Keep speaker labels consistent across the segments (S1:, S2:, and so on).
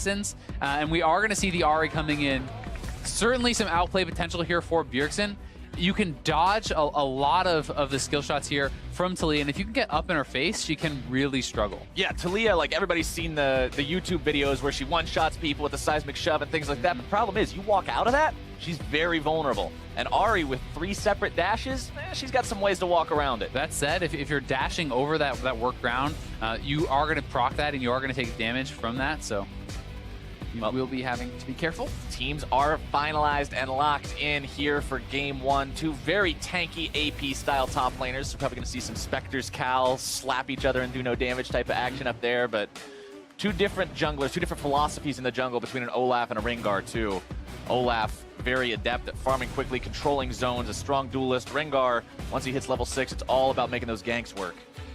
S1: and we are going to see the Ahri coming in. Certainly some outplay potential here for Bjergsen. You can dodge a lot of the skill shots here from Talia, and if you can get up in her face, she can really struggle.
S2: Yeah, Talia, like everybody's seen the YouTube videos where she one-shots people with the seismic shove and things like that. But the problem is, you walk out of that, she's very vulnerable. And Ahri, with 3 separate dashes, she's got some ways to walk around it.
S1: That said, if you're dashing over that work ground, you are going to proc that, and you are going to take damage from that, so you will be having to be careful.
S2: Teams are finalized and locked in here for game 1. 2 very tanky AP-style top laners. So probably going to see some Spectres, Cal, slap each other and do no damage type of action up there. But 2 different junglers, 2 different philosophies in the jungle between an Olaf and a Rengar too. Olaf, very adept at farming quickly, controlling zones, a strong duelist. Rengar, once he hits level 6, it's all about making those ganks work.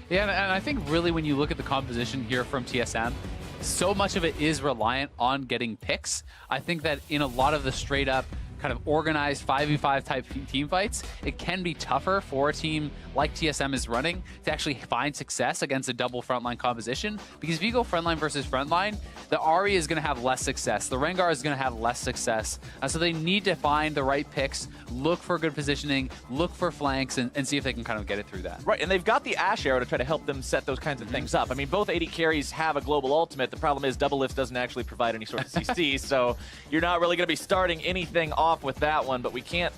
S1: Yeah, and I think really when you look at the composition here from TSM, so much of it is reliant on getting picks. I think that in a lot of the straight up kind of organized 5v5 type team fights, it can be tougher for a team like TSM is running to actually find success against a double frontline composition. Because if you go frontline versus frontline, the Ahri is going to have less success. The Rengar is going to have less success. So they need to find the right picks, look for good positioning, look for flanks, and see if they can kind of get it through that.
S2: Right, and they've got the Ashe arrow to try to help them set those kinds of things up. I mean, both AD carries have a global ultimate. The problem is Double Lift doesn't actually provide any sort of CC, so you're not really going to be starting anything off with that one, but we can't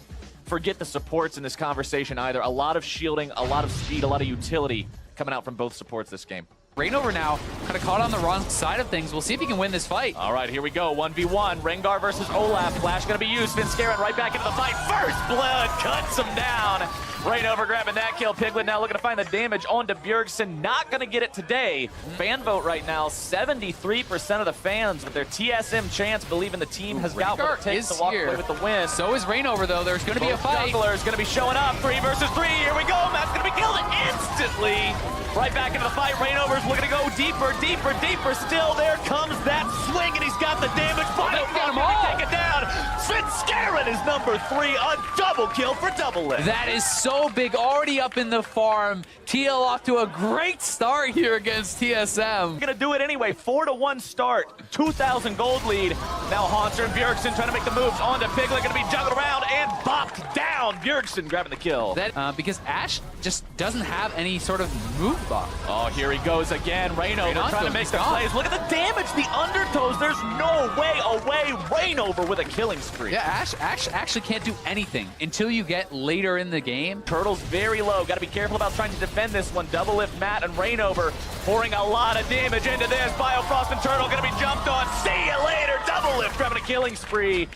S2: forget the supports in this conversation either. A lot of shielding, a lot of speed, a lot of utility coming out from both supports this game.
S1: Reignover now kind of caught on the wrong side of things. We'll see if he can win this fight.
S2: All right, here we go. 1v1. Rengar versus Olaf. Flash going to be used. FINNALE right back into the fight. First blood cuts him down. Reignover grabbing that kill. Piglet now looking to find the damage onto Bjergsen. Not going to get it today. Fan vote right now, 73% of the fans with their TSM chance believing the team has got what it takes to walk away with the win.
S1: So is Reignover, though. There's going to be a fight.
S2: Junglers going to be showing up. 3 versus 3. Here we go. Matt's going to be killed instantly. Right back into the fight. Reignover's looking to go deeper, deeper, deeper. Still, there comes that swing, and he's got the damage.
S1: Got him all.
S2: Take it down. FINNALE is number 3. A double kill for Double Lift.
S1: That is so big. Already up in the farm. TL off to a great start here against TSM.
S2: Gonna do it anyway. 4-1 start. 2,000 gold lead. Now Haunter and Bjergsen trying to make the moves onto Piglet. Gonna be juggled around and bopped down. Bjergsen grabbing the kill.
S1: That because Ashe just doesn't have any sort of move buff.
S2: Oh, here he goes again. Reignover trying to make the plays. Look at the damage. The undertows. There's no way away. Reignover with a killing spree.
S1: Yeah, Ashe actually can't do anything until you get later in the game.
S2: Turtle's very low. Got to be careful about trying to defend this one. Double Lift, Matt, and Reignover pouring a lot of damage into this. Biofrost and Turtle going to be jumped on. See you later. Double Lift grabbing a killing spree.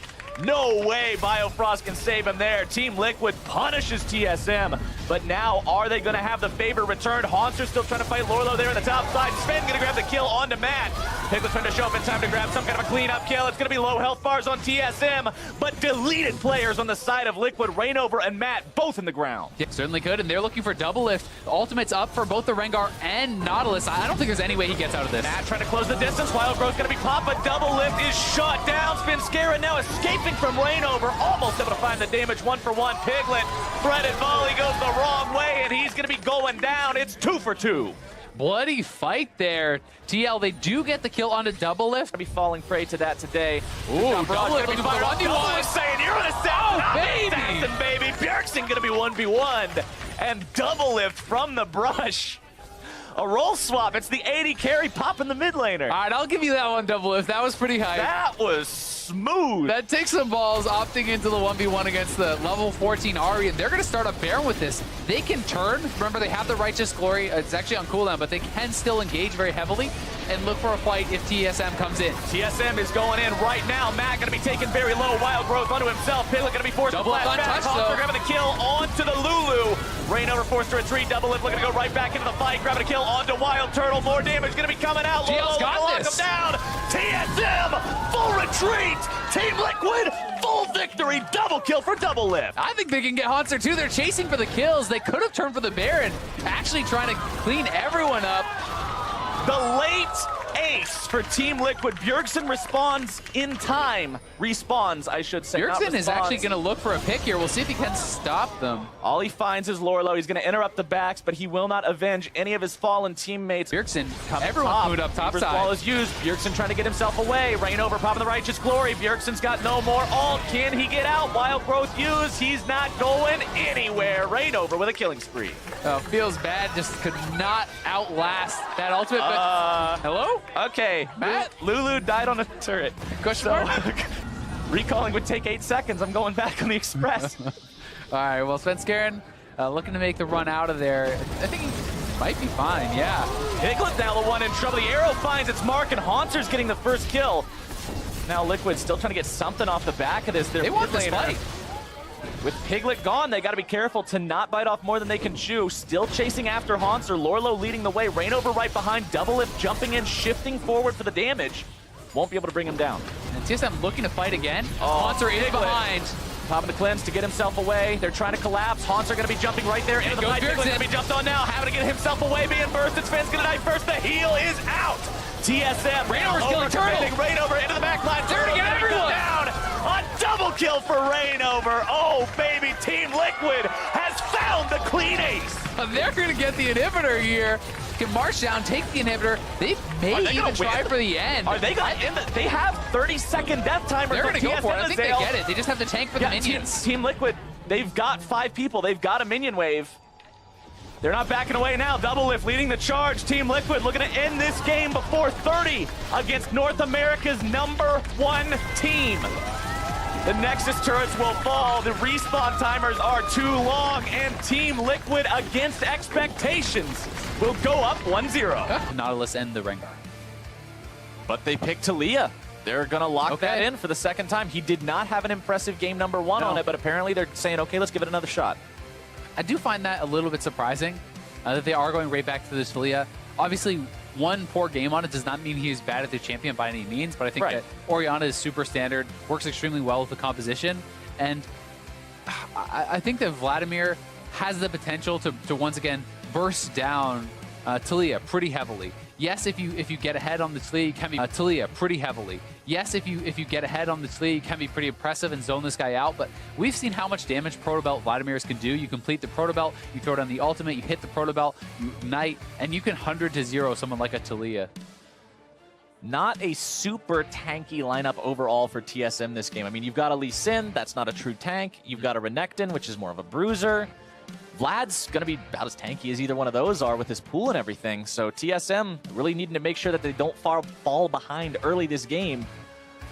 S2: No way Biofrost can save him there. Team Liquid punishes TSM, but now are they going to have the favor returned? Haunter still trying to fight Lorlo there on the top side. Sven going to grab the kill onto Matt. Piglet trying to show up in time to grab some kind of a clean-up kill. It's going to be low health bars on TSM, but deleted players on the side of Liquid. Reignover and Matt both in the ground.
S1: Yeah, certainly could, and they're looking for Double Lift. The ultimate's up for both the Rengar and Nautilus. I don't think there's any way he gets out of this.
S2: Matt trying to close the distance. Wild Growth's going to be popped, but Double Lift is shut down. FINNALE now escaping from Reignover, almost able to find the damage. 1-for-1. Piglet, threaded volley goes the wrong way, and he's going to be going down. It's 2 for 2.
S1: Bloody fight there. TL, they do get the kill onto Double Lift.
S2: Gonna be falling prey to that today.
S1: Ooh, Double Lift looking for the 1v1.
S2: Saying you're an assassin, baby. Bjergsen gonna be 1v1, and Double Lift from the brush. A role swap. It's the AD carry popping the mid laner.
S1: All right, I'll give you that one, Double Lift. That was pretty high.
S2: That was smooth.
S1: That takes some balls, opting into the 1v1 against the level 14 Ahri, and they're going to start a Baron with this. They can turn. Remember, they have the Righteous Glory. It's actually on cooldown, but they can still engage very heavily and look for a fight if TSM comes in.
S2: TSM is going in right now. Matt going to be taking very low. Wild Growth onto himself. Piglet going to be forced to flash back. Haunter grabbing the kill onto the Lulu. Reignover forced to retreat. Double Lift looking to go right back into the fight. Grabbing a kill onto Wild Turtle. More damage going to be coming out.
S1: GL's got this.
S2: Him down. TSM, full retreat. Team Liquid, full victory. Double kill for Double Lift.
S1: I think they can get Haunter too. They're chasing for the kills. They could have turned for the Baron, actually trying to clean everyone up.
S2: The late ace for Team Liquid. Bjergsen responds in time. Respawns, I should say.
S1: Bjergsen is actually going to look for a pick here. We'll see if he can stop them.
S2: All he finds is Lorlo. He's going to interrupt the backs, but he will not avenge any of his fallen teammates.
S1: Bjergsen, everyone moved up top
S2: Reaper's
S1: side.
S2: Wall is used. Bjergsen trying to get himself away. Reignover popping the Righteous Glory. Bjergsen's got no more ult. Can he get out? Wild Growth used. He's not going anywhere. Reignover with a killing spree.
S1: Oh, feels bad. Just could not outlast that ultimate. But hello?
S2: Okay.
S1: Matt?
S2: Lulu died on a turret.
S1: Question mark?
S2: Recalling would take 8 seconds. I'm going back on the Express.
S1: All right, well, Svenskeren looking to make the run out of there. I think he might be fine, yeah.
S2: Piglet now the one in trouble. The arrow finds its mark, and Haunter's getting the first kill. Now Liquid still trying to get something off the back of this.
S1: They want this fight.
S2: With Piglet gone, they got to be careful to not bite off more than they can chew. Still chasing after Haunter. Lorlo leading the way. Reignover right behind. Double Lift jumping in, shifting forward for the damage. Won't be able to bring him down.
S1: And TSM looking to fight again. Haunter is behind.
S2: Popping the cleanse to get himself away. They're trying to collapse. Haunter going to be jumping right there into the fight. Piglet going to be jumped on now. Having to get himself away, being bursted. Sven's going to die first. The heal is out. TSM.
S1: Reignover's killing Turtle.
S2: Reignover into the back line.
S1: They're going to get everyone
S2: down. A double kill for Reignover. Oh, baby. Team Liquid has found the clean ace.
S1: They're going to get the inhibitor here. Can march down, take the inhibitor. They may even try for the end.
S2: Are they going to They have 30-second death timer.
S1: They're going to go for it. I think they get it. They just have to tank for the minions.
S2: Team Liquid, they've got 5 people. They've got a minion wave. They're not backing away now. Double Lift leading the charge. Team Liquid looking to end this game before 30 against North America's #1 team. The Nexus turrets will fall. The respawn timers are too long, and Team Liquid, against expectations, will go up 1-0.
S1: Nautilus and the Rengar.
S2: But they picked Talia. They're going to lock that in for the second time. He did not have an impressive game #1 on it, but apparently they're saying, okay, let's give it another shot.
S1: I do find that a little bit surprising that they are going right back to this Talia. Obviously, one poor game on it does not mean he's bad at the champion by any means, but I think that Orianna is super standard, works extremely well with the composition, and I think that Vladimir has the potential to once again burst down Talia pretty heavily. Yes, if you get ahead on the Talia, you can be Talia pretty heavily. Yes, if you get ahead on the Talia, you can be pretty impressive and zone this guy out. But we've seen how much damage Proto Belt Vladimir's can do. You complete the Proto Belt, you throw down the ultimate, you hit the Proto Belt, you ignite, and you can 100-0 someone like a Talia.
S2: Not a super tanky lineup overall for TSM this game. I mean, you've got a Lee Sin, that's not a true tank. You've got a Renekton, which is more of a bruiser. Vlad's going to be about as tanky as either one of those are with his pool and everything. So TSM really needing to make sure that they don't fall behind early this game,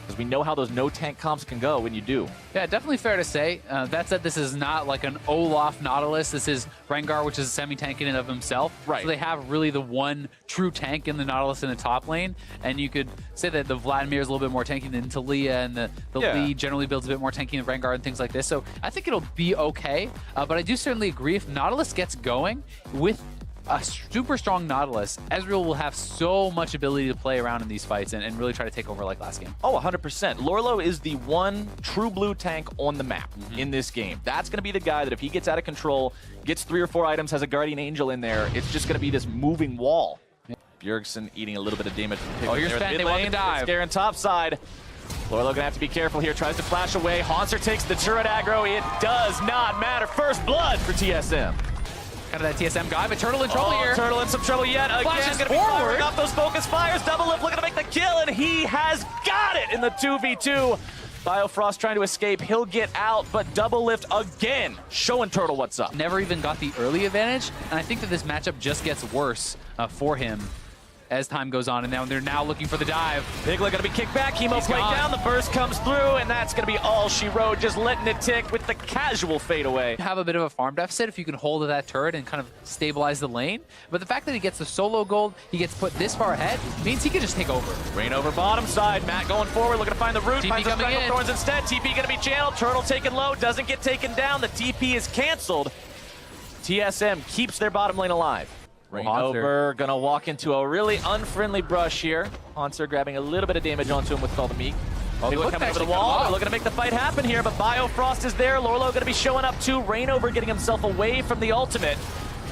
S2: because we know how those no-tank comps can go when you do.
S1: Yeah, definitely fair to say. That said, this is not like an Olaf Nautilus. This is Rengar, which is a semi-tank in and of himself.
S2: Right.
S1: So they have really the one true tank in the Nautilus in the top lane. And you could say that the Vladimir is a little bit more tanky than Talia, and the Lee generally builds a bit more tanky than Rengar and things like this. So I think it'll be okay. But I do certainly agree, if Nautilus gets going with a super strong Nautilus, Ezreal will have so much ability to play around in these fights and really try to take over like last game.
S2: Oh, 100%. Lorlo is the one true blue tank on the map in this game. That's going to be the guy that if he gets out of control, gets 3 or 4 items, has a Guardian Angel in there, it's just going to be this moving wall. Bjergsen eating a little bit of damage from Piglet.
S1: Oh, here's Sven. They want to dive.
S2: Scaring top side. Lorlo going to have to be careful here. Tries to flash away. Haunter takes the turret aggro. It does not matter. First blood for TSM.
S1: Kind of that TSM guy, but Turtle in trouble here.
S2: Turtle in some trouble yet. Again, going to be firing off those focus fires. Double Lift looking to make the kill, and he has got it in the 2v2. Biofrost trying to escape. He'll get out, but Double Lift again, showing Turtle what's up.
S1: Never even got the early advantage, and I think that this matchup just gets worse for him as time goes on, and now they're looking for the dive.
S2: Piglet gonna be kicked back, Chemo plate down, the burst comes through, and that's gonna be all she wrote, just letting it tick with the casual fade away.
S1: Have a bit of a farm deficit if you can hold that turret and kind of stabilize the lane, but the fact that he gets the solo gold, he gets put this far ahead, means he can just take over.
S2: Reignover bottom side, Matt going forward, looking to find the root,
S1: TP
S2: finds the
S1: coming in.
S2: Thorns instead, TP gonna be channeled, Turtle taken low, doesn't get taken down, the TP is canceled. TSM keeps their bottom lane alive. Reignover gonna walk into a really unfriendly brush here. Haunter grabbing a little bit of damage onto him with Call the Meek. Piglet coming over the wall. They're looking to make the fight happen here, but Biofrost is there. Lorlo gonna be showing up too. Reignover getting himself away from the ultimate.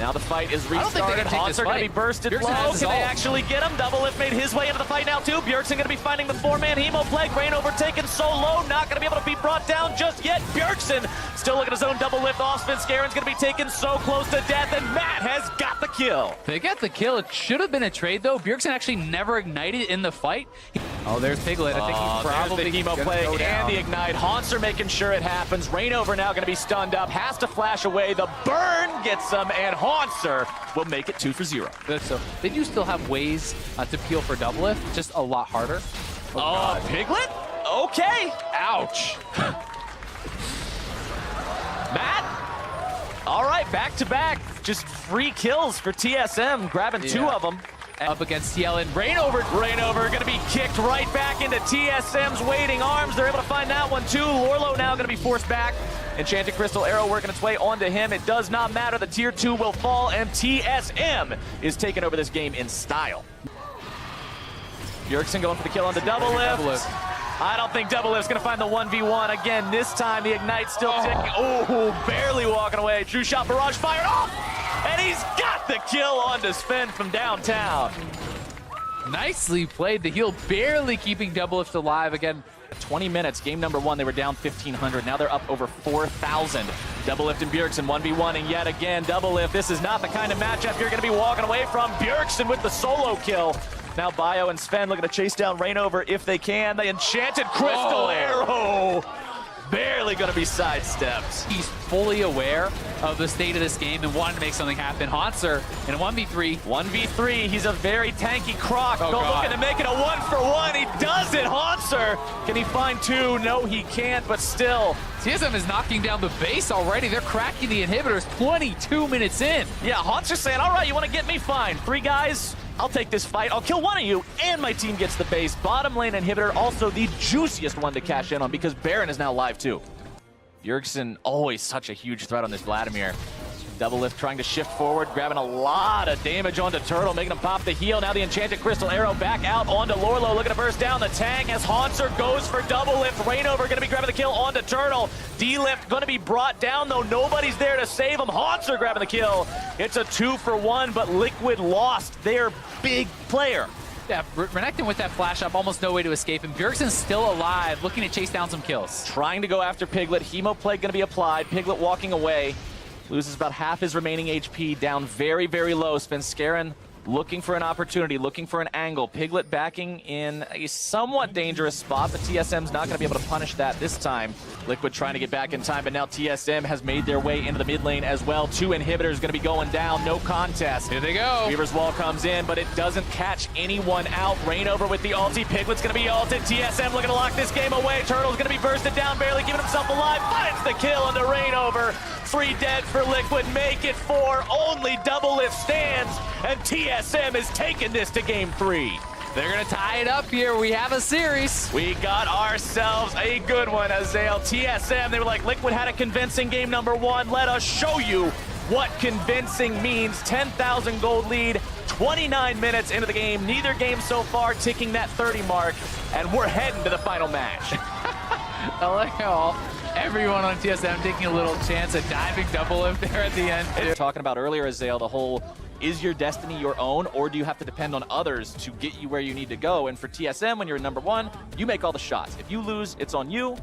S2: Now the fight is
S1: I don't think they
S2: restarted.
S1: can take this
S2: Haunter going to
S1: fight.
S2: be bursted
S1: Bjergsen
S2: low.
S1: has
S2: Can
S1: his
S2: they
S1: ult.
S2: actually get him? Double Lift made his way into the fight now too. Bjergsen going to be finding the 4-man Hemo Plague. Rain overtaken so low, not going to be able to be brought down just yet. Bjergsen still looking at his own double lift off spin. Scaren's going to be taken so close to death, and Matt has got the kill.
S1: They get the kill. It should have been a trade, though. Bjergsen actually never ignited in the fight. Oh, there's Piglet. I think he's probably
S2: there's the Hemo
S1: gonna
S2: Plague
S1: go down.
S2: and the Ignite. Haunter making sure it happens. Rainover now going to be stunned up. Has to flash away. The burn gets him, and Haunter will make it 2-0.
S1: Good, so they do still have ways to peel for double lift, just a lot harder.
S2: Oh, Piglet? Okay.
S1: Ouch.
S2: Matt? All right, back-to-back. Just free kills for TSM, grabbing two of them.
S1: Up against TL and Rainover.
S2: Rainover going to be kicked right back into TSM's waiting arms. They're able to find that one too. Lorlo now going to be forced back. Enchanted Crystal Arrow working its way onto him. It does not matter. The tier 2 will fall, and TSM is taking over this game in style. Bjergsen going for the kill on the double lift. I don't think double lift's going to find the 1v1 again. This time the Ignite still ticking. Oh, barely walking away. True shot, barrage fired off. And he's got the kill onto Sven from downtown.
S1: Nicely played. The heal barely keeping double lift alive again.
S2: 20 minutes, game number 1, they were down 1,500. Now they're up over 4,000. Double lift and Bjergsen 1v1, and yet again, double lift. This is not the kind of matchup you're going to be walking away from. Bjergsen with the solo kill. Now Bio and Sven looking to chase down Rainover if they can. The Enchanted Crystal Arrow. Barely going to be sidestepped.
S1: He's fully aware of the state of this game and wanted to make something happen. Haunter in a 1v3.
S2: 1v3, he's a very tanky Croc. Looking to make it a 1-for-1. He does it, Haunter. Can he find 2? No, he can't, but still.
S1: TSM is knocking down the base already. They're cracking the inhibitors 22 minutes in.
S2: Yeah, Haunter's saying, all right, you want to get me? Fine. 3 guys, I'll take this fight. I'll kill one of you, and my team gets the base. Bottom lane inhibitor, also the juiciest one to cash in on because Baron is now live too. Bjergsen, always such a huge threat on this Vladimir. Double lift trying to shift forward, grabbing a lot of damage onto Turtle, making him pop the heal. Now the Enchanted Crystal Arrow back out onto Lorlo, looking to burst down the tank as Haunter goes for double lift. Rainover going to be grabbing the kill onto Turtle. D-lift going to be brought down, though nobody's there to save him. Haunter grabbing the kill. It's a 2-for-1, but Liquid lost their big player.
S1: Yeah, Renekton with that flash up, almost no way to escape him. Bjergsen's still alive, looking to chase down some kills.
S2: Trying to go after Piglet. Hemo Plague going to be applied. Piglet walking away. Loses about half his remaining HP, down very, very low. Scarin looking for an opportunity, looking for an angle. Piglet backing in a somewhat dangerous spot, but TSM's not going to be able to punish that this time. Liquid trying to get back in time, but now TSM has made their way into the mid lane as well. 2 inhibitors going to be going down, no contest.
S1: Here they go.
S2: Weaver's Wall comes in, but it doesn't catch anyone out. Rainover with the ulti. Piglet's going to be ulted. TSM looking to lock this game away. Turtle's going to be bursted down, barely keeping himself alive. Finds the kill into Rainover. 3 dead for Liquid. Make it 4. Only double lift stands, and TSM is taking this to game 3.
S1: They're going to tie it up here. We have a series.
S2: We got ourselves a good one, Azael. TSM, they were like, Liquid had a convincing game number 1. Let us show you what convincing means. 10,000 gold lead, 29 minutes into the game. Neither game so far ticking that 30 mark, and we're heading to the final match.
S1: I like how everyone on TSM taking a little chance at diving double lift there at the end.
S2: Talking about earlier, Azael, the whole, is your destiny your own, or do you have to depend on others to get you where you need to go? And for TSM, when you're number 1, you make all the shots. If you lose, it's on you.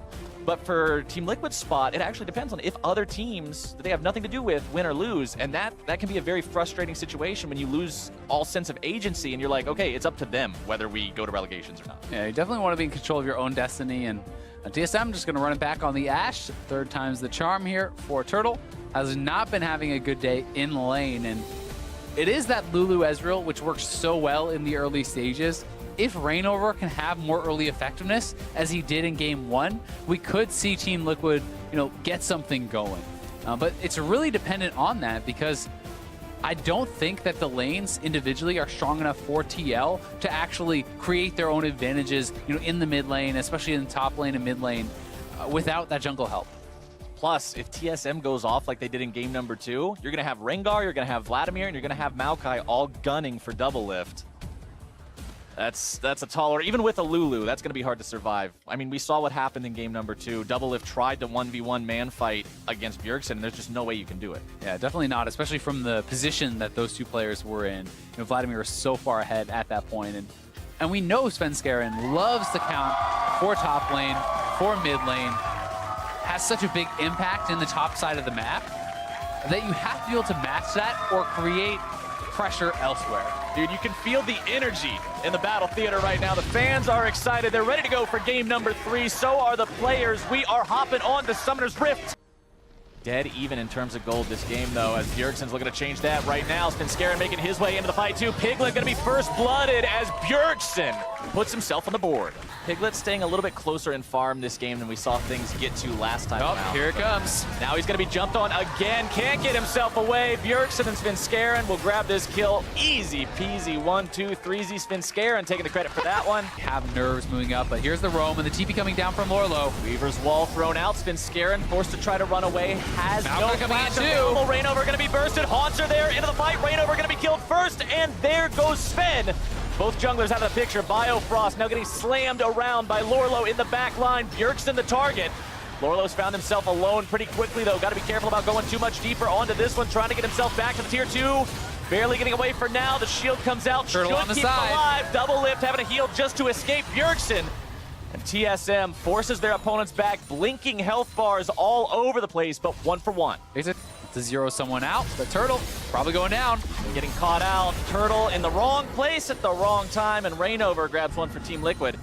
S2: But for Team Liquid's spot, it actually depends on if other teams that they have nothing to do with win or lose. And that can be a very frustrating situation when you lose all sense of agency and you're like, okay, it's up to them whether we go to relegations or not.
S1: Yeah, you definitely want to be in control of your own destiny. And TSM just going to run it back on the Ashe. 3rd time's the charm here for Turtle. Has not been having a good day in lane. And it is that Lulu Ezreal, which works so well in the early stages. If Rainover can have more early effectiveness, as he did in game 1, we could see Team Liquid, get something going. But it's really dependent on that because I don't think that the lanes individually are strong enough for TL to actually create their own advantages, in the mid lane, especially in the top lane and mid lane, without that jungle help.
S2: Plus, if TSM goes off like they did in game number 2, you're going to have Rengar, you're going to have Vladimir, and you're going to have Maokai all gunning for double lift. That's a taller, even with a Lulu, that's going to be hard to survive. I mean, we saw what happened in game number 2. Doublelift tried to 1v1 man fight against Bjergsen, and there's just no way you can do it.
S1: Yeah, definitely not, especially from the position that those two players were in. You know, Vladimir was so far ahead at that point, and we know Svenskeren loves to count for top lane, for mid lane, has such a big impact in the top side of the map that you have to be able to match that or create pressure elsewhere.
S2: Dude, you can feel the energy in the battle theater right now. The fans are excited. They're ready to go for game number 3. So are the players. We are hopping on to Summoner's Rift. Dead even in terms of gold this game, though, as Bjergsen's looking to change that right now. Svenskeren making his way into the fight, too. Piglet going to be first-blooded as Bjergsen puts himself on the board. Piglet staying a little bit closer in farm this game than we saw things get to last time around.
S1: Here it comes.
S2: Now he's going to be jumped on again. Can't get himself away. Bjergsen and Svenskeren will grab this kill. Easy peasy. 1, 2, 3Z. Svenskeren taking the credit for that one.
S1: Have nerves moving up, but here's the roam and the TP coming down from Lorlo.
S2: Weaver's wall thrown out. Svenskeren forced to try to run away. Has no flash available. Rainover going to be bursted. Haunts are there into the fight. Rainover going to be killed first, and there goes Sven. Both junglers out of the picture. Biofrost now getting slammed around by Lorlo in the back line. Bjergsen the target. Lorlo's found himself alone pretty quickly, though. Got to be careful about going too much deeper onto this one, trying to get himself back to the tier 2. Barely getting away for now. The shield comes out.
S1: Turtle on the
S2: keep him
S1: side.
S2: alive. Doublelift having to heal just to escape Bjergsen. And TSM forces their opponents back, blinking health bars all over the place, but 1 for 1.
S1: Is it to zero someone out? The Turtle probably going down.
S2: Getting caught out. Turtle in the wrong place at the wrong time, and Rainover grabs one for Team Liquid.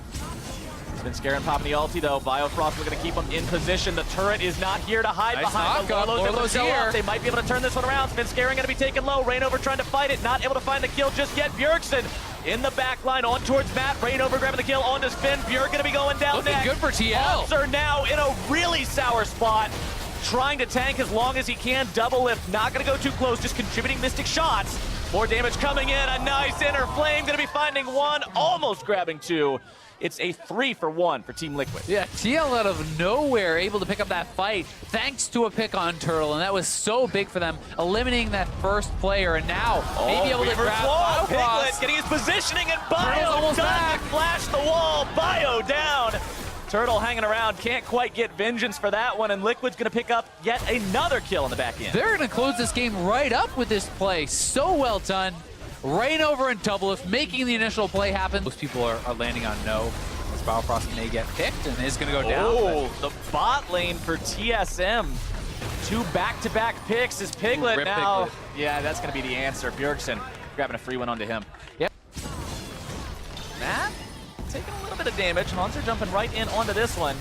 S2: Svenskeren popping the ulti, though. Biofrost looking to keep him in position. The turret is not here to hide behind.
S1: Lorlo's here.
S2: They might be able to turn this one around. Svenskeren going to be taken low. Rainover trying to fight it. Not able to find the kill just yet. Bjergsen in the back line on towards Matt. Rainover grabbing the kill onto Sven. Bjerg going to be going down
S1: Looking
S2: next.
S1: good for TL.
S2: Hawks are now in a really sour spot. Trying to tank as long as he can. Doublelift not going to go too close, just contributing mystic shots. More damage coming in. A nice inner flame. Going to be finding 1, almost grabbing 2. It's a 3 for 1 for Team Liquid.
S1: Yeah, TL out of nowhere able to pick up that fight thanks to a pick on Turtle, and that was so big for them, eliminating that first player, and now maybe able to grab
S2: Piglet getting his positioning, and Bio doesn't flash the wall. Bio down. Turtle hanging around, can't quite get vengeance for that one, and Liquid's going to pick up yet another kill in the back end.
S1: They're going to close this game right up with this play. So well done. Rainover and Doublelift making the initial play happen. Most people are landing on no, as Biofrost may get picked and is going to go down.
S2: Oh, the bot lane for TSM. 2 back-to-back picks is Piglet now.
S1: Piglet.
S2: Yeah, that's going to be the answer. Bjergsen grabbing a free one onto him.
S1: Yep.
S2: Matt taking a little bit of damage. Haunts are jumping right in onto this one.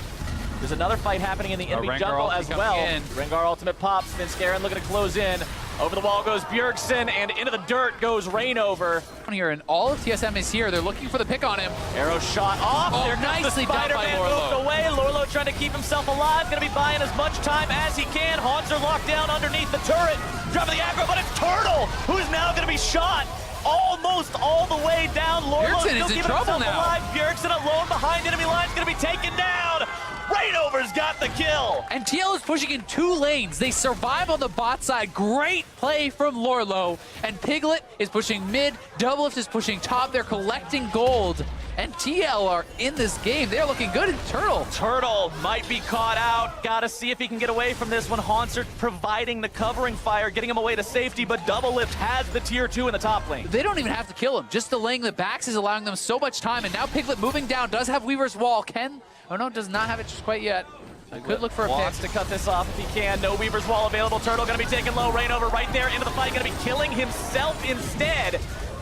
S2: There's another fight happening in the enemy jungle as well. Rengar ultimate pops. Svenskeren looking to close in. Over the wall goes Bjergsen, and into the dirt goes Rainover.
S1: Here, and all of TSM is here. They're looking for the pick on him.
S2: Arrow shot off.
S1: Oh,
S2: there comes
S1: nicely
S2: the
S1: done by
S2: Spider-Man
S1: Lorlo.
S2: moved away. Lorlo trying to keep himself alive. Going to be buying as much time as he can. Haunts are locked down underneath the turret. Driving the aggro, but it's Turtle, who's now going to be shot almost all the way down. Lorlo still keeping himself alive. Bjergsen alone behind enemy lines, going to be taken down. Rainover's got the kill.
S1: And TL is pushing in 2 lanes. They survive on the bot side. Great play from Lorlo. And Piglet is pushing mid. Doublelift is pushing top. They're collecting gold. And TL are in this game. They're looking good in Turtle.
S2: Turtle might be caught out. Gotta see if he can get away from this one. Haunts are providing the covering fire, getting him away to safety, but Doublelift has the tier 2 in the top lane.
S1: They don't even have to kill him. Just delaying the backs is allowing them so much time. And now Piglet moving down does have Weaver's wall. Oh no, does not have it just quite yet. Could look for a pick.
S2: Wants to cut this off if he can. No Weaver's wall available. Turtle gonna be taken low. Rainover right there into the fight. Gonna be killing himself instead.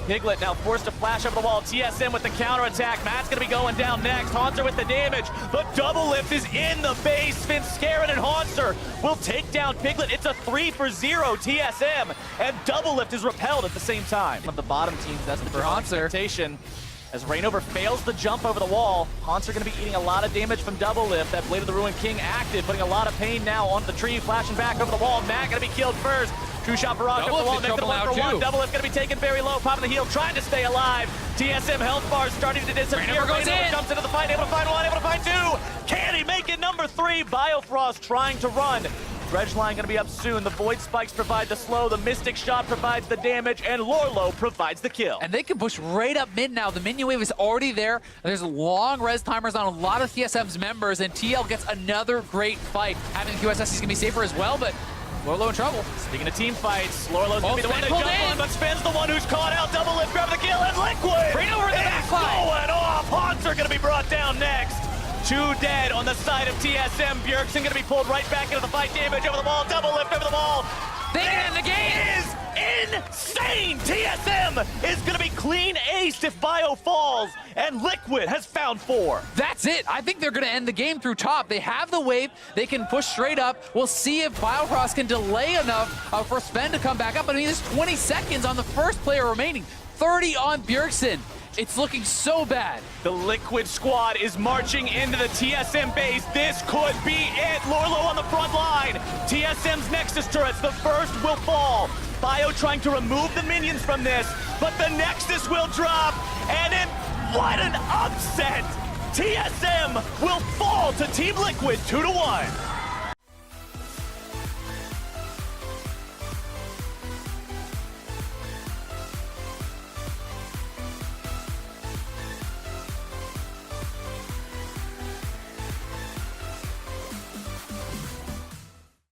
S2: Piglet now forced to flash over the wall. TSM with the counterattack. Matt's gonna be going down next. Haunter with the damage. The Doublelift is in the base. Svenskeren and Haunter will take down Piglet. It's a 3 for 0 TSM. And Doublelift is repelled at the same time. Of the bottom teams, that's the expectation. As Rainover fails the jump over the wall, Haunts are going to be eating a lot of damage from Doublelift. That Blade of the Ruined King active, putting a lot of pain now on the tree, flashing back over the wall. Matt going to be killed first. True shot barrage over the wall, makes it a 1 for 1. Doublelift going to be taken very low, popping the heel, trying to stay alive. TSM health bars starting to disappear. Rainover jumps into the fight, able to find 1, able to find 2. Can he make it number 3? Biofrost trying to run. Dredge line gonna be up soon. The Void Spikes provide the slow, the Mystic Shot provides the damage, and Lorlo provides the kill.
S1: And they can push right up mid now. The minion wave is already there. There's long res timers on a lot of TSM's members, and TL gets another great fight. Having QSS, he's gonna be safer as well, but Lorlo in trouble.
S2: Speaking of team fights, Lorlo's gonna be the one to
S1: Spin
S2: jump
S1: pulled in.
S2: on, but Spin's the one who's caught out. Double lift, grab the kill, and Liquid
S1: Right over the
S2: is
S1: backline.
S2: going off. Haunts are gonna be brought down next. 2 dead on the side of TSM. Bjergsen gonna be pulled right back into the fight. Damage over the wall, double lift over the wall.
S1: They can end the game.
S2: Is insane. TSM is gonna be clean aced if Bio falls, and Liquid has found 4.
S1: That's it. I think they're going to end the game through top. They have the wave. They can push straight up. We'll see if Biocross can delay enough for Sven to come back up. I mean, there's 20 seconds on the first player remaining. 30 on Bjergsen. It's looking so bad.
S2: The Liquid squad is marching into the TSM base. This could be it. Lorlo on the front line. TSM's Nexus turrets, the first will fall. Bio trying to remove the minions from this, but the Nexus will drop. And what an upset! TSM will fall to Team Liquid 2-1.